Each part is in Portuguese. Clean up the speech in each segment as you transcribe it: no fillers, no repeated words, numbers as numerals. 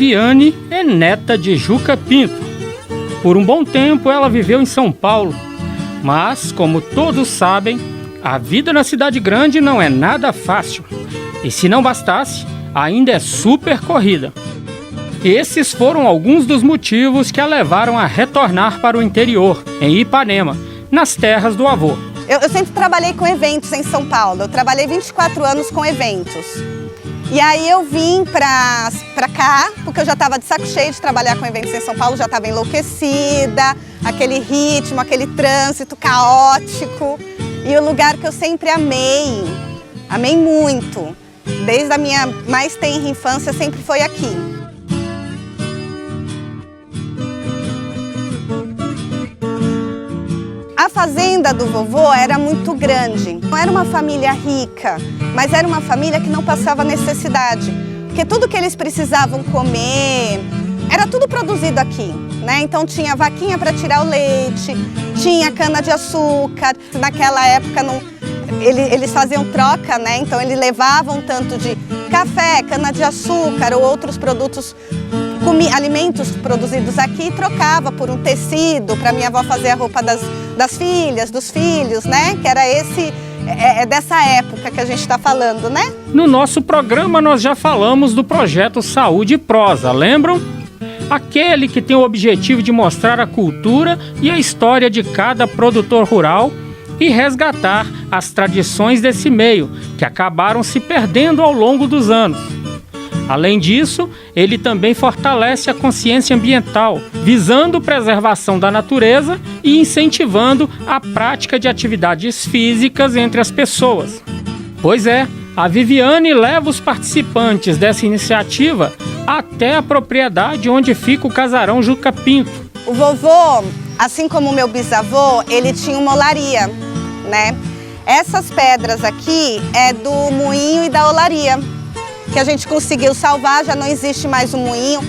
Viviane é neta de Juca Pinto. Por um bom tempo ela viveu em São Paulo, mas, como todos sabem, a vida na cidade grande não é nada fácil. E se não bastasse, ainda é super corrida. Esses foram alguns dos motivos que a levaram a retornar para o interior, em Ipanema, nas terras do avô. Eu sempre trabalhei com eventos em São Paulo. Eu trabalhei 24 anos com eventos. E aí eu vim pra cá, porque eu já estava de saco cheio de trabalhar com eventos em São Paulo, já estava enlouquecida, aquele ritmo, aquele trânsito caótico. E o lugar que eu sempre amei muito, desde a minha mais tenra infância, sempre foi aqui. A fazenda do vovô era muito grande. Não era uma família rica, mas era uma família que não passava necessidade. Porque tudo que eles precisavam comer, era tudo produzido aqui, né? Então tinha vaquinha para tirar o leite, tinha cana-de-açúcar. Naquela época eles faziam troca, né? Então eles levavam tanto de café, cana-de-açúcar ou outros produtos, alimentos produzidos aqui, e trocava por um tecido para minha avó fazer a roupa das filhas, dos filhos, né? Que era dessa época que a gente está falando, né? No nosso programa nós já falamos do projeto Saúde e Prosa, lembram? Aquele que tem o objetivo de mostrar a cultura e a história de cada produtor rural e resgatar as tradições desse meio, que acabaram se perdendo ao longo dos anos. Além disso, ele também fortalece a consciência ambiental, visando preservação da natureza e incentivando a prática de atividades físicas entre as pessoas. Pois é, a Viviane leva os participantes dessa iniciativa até a propriedade onde fica o casarão Juca Pinto. O vovô, assim como o meu bisavô, ele tinha uma olaria, né? Essas pedras aqui é do moinho e da olaria, que a gente conseguiu salvar, já não existe mais o moinho.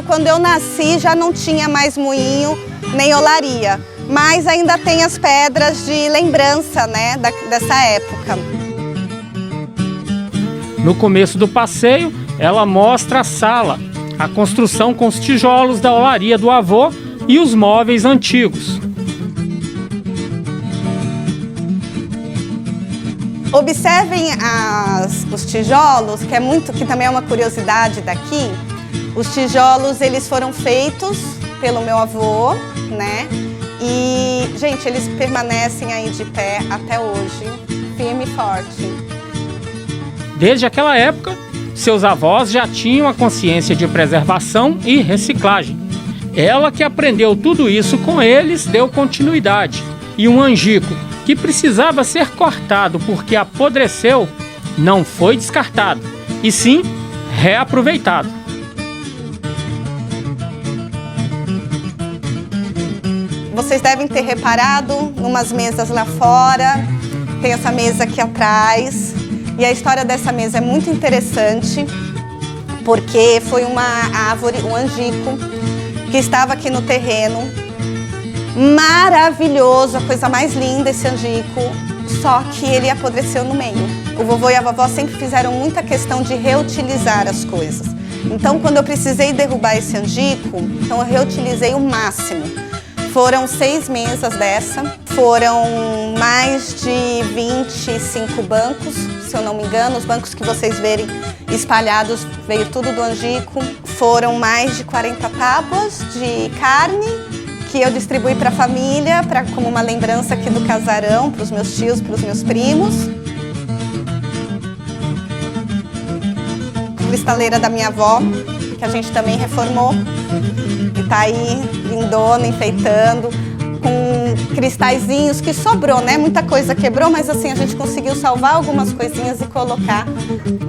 Quando eu nasci, já não tinha mais moinho nem olaria, mas ainda tem as pedras de lembrança, né, dessa época. No começo do passeio, ela mostra a sala, a construção com os tijolos da olaria do avô e os móveis antigos. Observem os tijolos, que também é uma curiosidade daqui. Os tijolos, eles foram feitos pelo meu avô, né? E, gente, eles permanecem aí de pé até hoje, firme e forte. Desde aquela época, seus avós já tinham a consciência de preservação e reciclagem. Ela que aprendeu tudo isso com eles, deu continuidade. E um angico que precisava ser cortado porque apodreceu, não foi descartado, e sim reaproveitado. Vocês devem ter reparado numas mesas lá fora, tem essa mesa aqui atrás, e a história dessa mesa é muito interessante, porque foi uma árvore, um angico, que estava aqui no terreno, maravilhoso, a coisa mais linda esse angico, só que ele apodreceu no meio. O vovô e a vovó sempre fizeram muita questão de reutilizar as coisas. Então, quando eu precisei derrubar esse angico, então eu reutilizei o máximo. Foram 6 mesas dessa, foram mais de 25 bancos, se eu não me engano. Os bancos que vocês verem espalhados, veio tudo do angico. Foram mais de 40 tábuas de carne, que eu distribuí para a família, como uma lembrança aqui do casarão, para os meus tios, para os meus primos. Cristaleira da minha avó, que a gente também reformou, e está aí lindona, enfeitando, com cristalzinhos que sobrou, né? Muita coisa quebrou, mas assim, a gente conseguiu salvar algumas coisinhas e colocar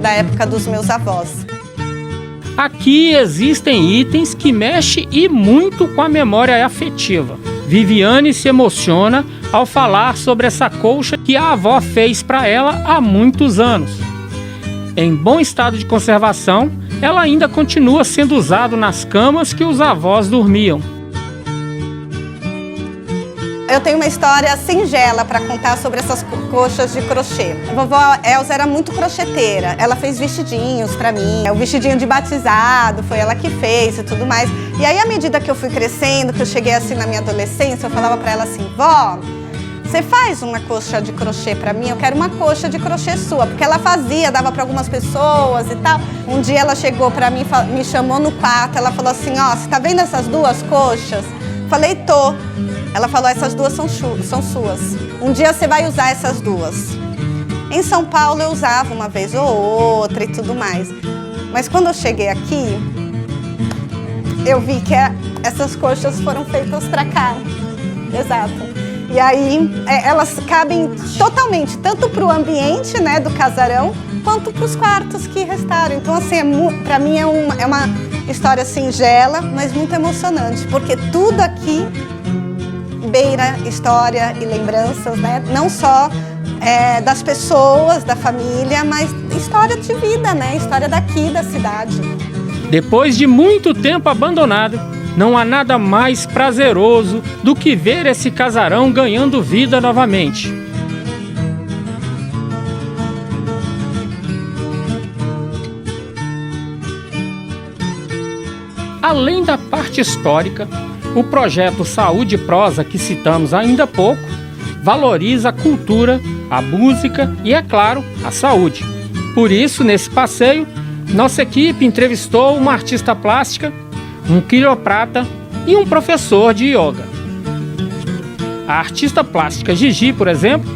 da época dos meus avós. Aqui existem itens que mexem e muito com a memória afetiva. Viviane se emociona ao falar sobre essa colcha que a avó fez para ela há muitos anos. Em bom estado de conservação, ela ainda continua sendo usada nas camas que os avós dormiam. Eu tenho uma história singela para contar sobre essas coxas de crochê. A vovó Elza era muito crocheteira. Ela fez vestidinhos para mim. O vestidinho de batizado foi ela que fez e tudo mais. E aí, à medida que eu fui crescendo, que eu cheguei assim na minha adolescência, eu falava para ela assim: vó, você faz uma coxa de crochê para mim? Eu quero uma coxa de crochê sua. Porque ela fazia, dava para algumas pessoas e tal. Um dia ela chegou para mim, me chamou no quarto. Ela falou assim: ó, você tá vendo essas duas coxas? Falei: tô. Ela falou: essas duas são suas. Um dia você vai usar essas duas. Em São Paulo eu usava uma vez ou outra e tudo mais. Mas quando eu cheguei aqui, eu vi que essas coxas foram feitas para cá. Exato. E aí elas cabem totalmente, tanto para o ambiente, né, do casarão, quanto para os quartos que restaram. Então, assim, para mim é uma história singela, mas muito emocionante, porque tudo aqui beira história e lembranças, né? Não só das pessoas, da família, mas história de vida, né? História daqui, da cidade. Depois de muito tempo abandonado, não há nada mais prazeroso do que ver esse casarão ganhando vida novamente. Além da parte histórica, o projeto Saúde e Prosa, que citamos ainda há pouco, valoriza a cultura, a música e, é claro, a saúde. Por isso, nesse passeio, nossa equipe entrevistou uma artista plástica, um quiroprata e um professor de yoga. A artista plástica Gigi, por exemplo,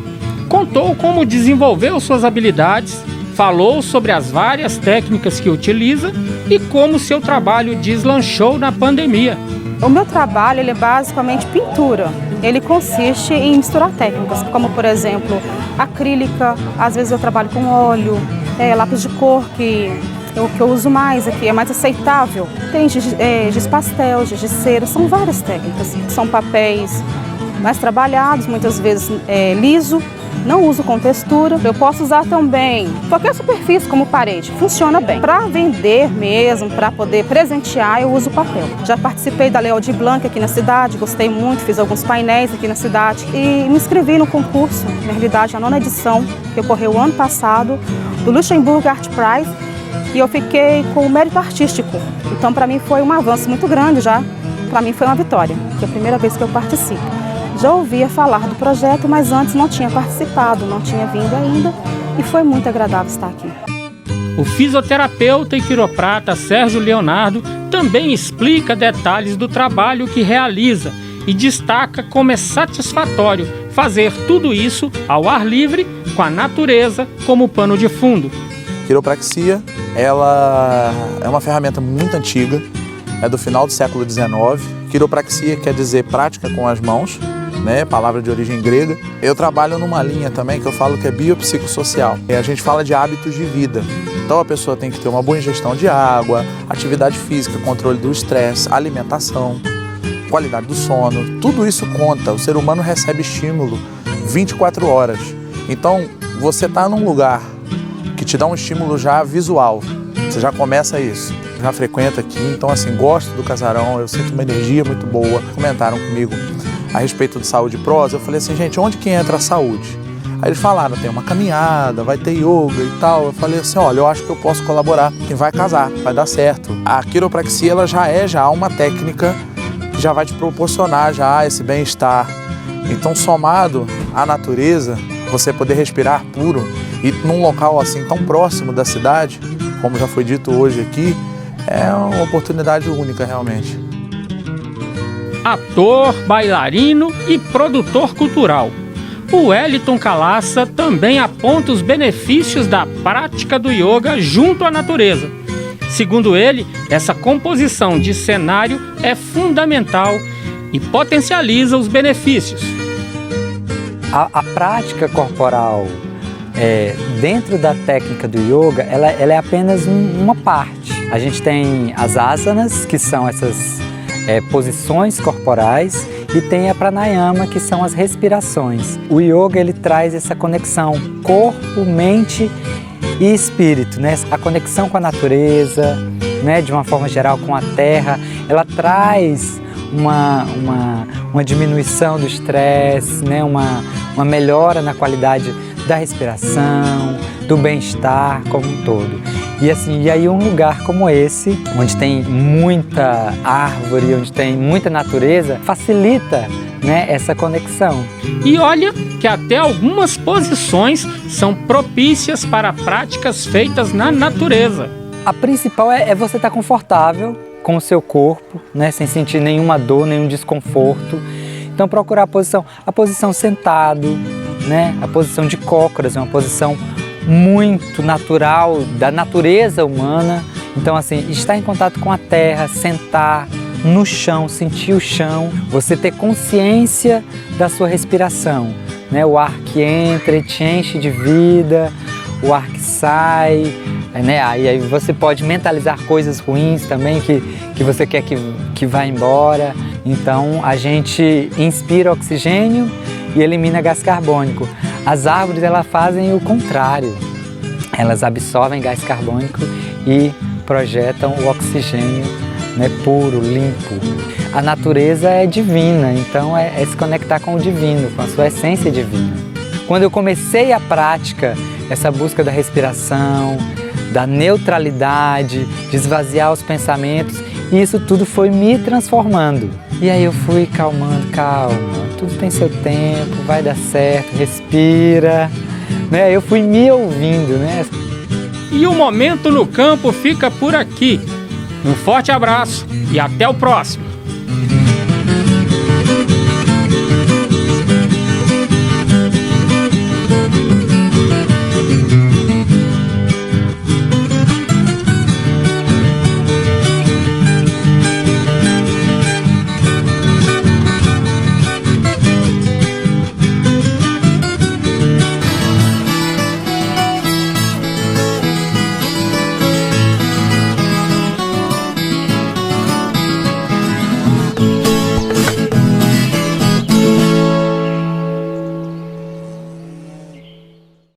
contou como desenvolveu suas habilidades, falou sobre as várias técnicas que utiliza e como seu trabalho deslanchou na pandemia. O meu trabalho ele é basicamente pintura. Ele consiste em misturar técnicas, como por exemplo, acrílica, às vezes eu trabalho com óleo, lápis de cor, que eu uso mais aqui, é mais aceitável. Tem giz pastel, giz de cera, são várias técnicas. São papéis mais trabalhados, muitas vezes liso, não uso com textura. Eu posso usar também qualquer superfície como parede, funciona bem. Para vender mesmo, para poder presentear, eu uso papel. Já participei da Léo de Blanc aqui na cidade, gostei muito, fiz alguns painéis aqui na cidade e me inscrevi no concurso, na realidade a 9ª edição, que ocorreu ano passado, do Luxemburgo Art Prize, e eu fiquei com o mérito artístico. Então para mim foi um avanço muito grande já, para mim foi uma vitória, que é a primeira vez que eu participo. Já ouvia falar do projeto, mas antes não tinha participado, não tinha vindo ainda e foi muito agradável estar aqui. O fisioterapeuta e quiroprata Sérgio Leonardo também explica detalhes do trabalho que realiza e destaca como é satisfatório fazer tudo isso ao ar livre, com a natureza como pano de fundo. Quiropraxia, ela é uma ferramenta muito antiga, é do final do século XIX. Quiropraxia quer dizer prática com as mãos, né, palavra de origem grega. Eu trabalho numa linha também que eu falo que é biopsicossocial. A gente fala de hábitos de vida. Então a pessoa tem que ter uma boa ingestão de água, atividade física, controle do estresse, alimentação, qualidade do sono. Tudo isso conta. O ser humano recebe estímulo 24 horas. Então você está num lugar que te dá um estímulo já visual. Você já começa isso. Já frequenta aqui, então assim, gosto do casarão, eu sinto uma energia muito boa. Comentaram comigo a respeito do Saúde e Prosa, eu falei assim, gente, onde que entra a saúde? Aí eles falaram, tem uma caminhada, vai ter yoga e tal. Eu falei assim, olha, eu acho que eu posso colaborar, quem vai casar, vai dar certo. A quiropraxia, ela já é uma técnica que já vai te proporcionar já esse bem-estar. Então, somado à natureza, você poder respirar puro e num local assim tão próximo da cidade, como já foi dito hoje aqui, é uma oportunidade única realmente. Ator, bailarino e produtor cultural. O Wellington Calaça também aponta os benefícios da prática do yoga junto à natureza. Segundo ele, essa composição de cenário é fundamental e potencializa os benefícios. A prática corporal dentro da técnica do yoga, ela é apenas uma parte. A gente tem as asanas, que são essas posições corporais, e tem a pranayama, que são as respirações. O yoga ele traz essa conexão corpo, mente e espírito, né? A conexão com a natureza, né? De uma forma geral com a terra, ela traz uma diminuição do estresse, né? Uma melhora na qualidade da respiração, do bem-estar como um todo. E aí um lugar como esse, onde tem muita árvore, onde tem muita natureza, facilita, né, essa conexão. E olha que até algumas posições são propícias para práticas feitas na natureza. A principal é você estar confortável com o seu corpo, né, sem sentir nenhuma dor, nenhum desconforto. Então procurar a posição sentado, né, a posição de cócoras, é uma posição muito natural da natureza humana. Então assim, estar em contato com a terra, sentar no chão, sentir o chão, você ter consciência da sua respiração, né? O ar que entra e te enche de vida, o ar que sai, né? Aí você pode mentalizar coisas ruins também que você quer que vá embora. Então a gente inspira oxigênio e elimina gás carbônico. As árvores, elas fazem o contrário, elas absorvem gás carbônico e projetam o oxigênio, né, puro, limpo. A natureza é divina, então é se conectar com o divino, com a sua essência divina. Quando eu comecei a prática, essa busca da respiração, da neutralidade, de esvaziar os pensamentos, isso tudo foi me transformando. E aí eu fui calmando, calma, tudo tem seu tempo, vai dar certo, respira, né? Eu fui me ouvindo, né? E o Momento no Campo fica por aqui. Um forte abraço e até o próximo!